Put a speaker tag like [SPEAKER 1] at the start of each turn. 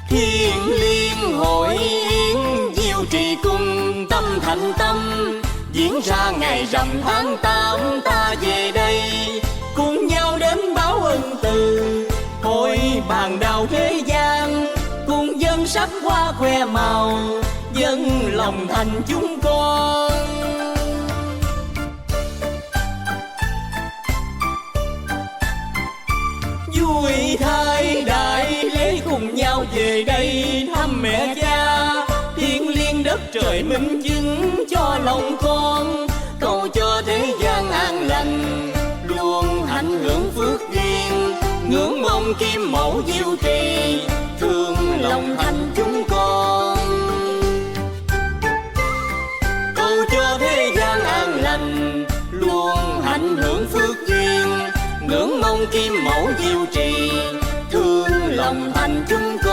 [SPEAKER 1] Thiên liên hội yến diệu trì cung tâm thành tâm, diễn ra ngày rằm tháng 8 ta về đây cùng nhau đến báo ân từ. Hội bàn đào thế gian cùng dân sắc hoa khoe màu, dân lòng thành chúng con. Vui thay đại lễ cùng nhau về đây thăm mẹ cha, thiêng liêng đất trời minh chứng cho lòng con, cầu cho thế gian an lành luôn hạnh hưởng phước duyên, ngưỡng mong kim mẫu diệu trì thương lòng thành chúng con. Cầu cho thế gian an lành luôn hạnh hưởng phước duyên, ngưỡng mong kim mẫu diệu trì thương lòng thành chúng con.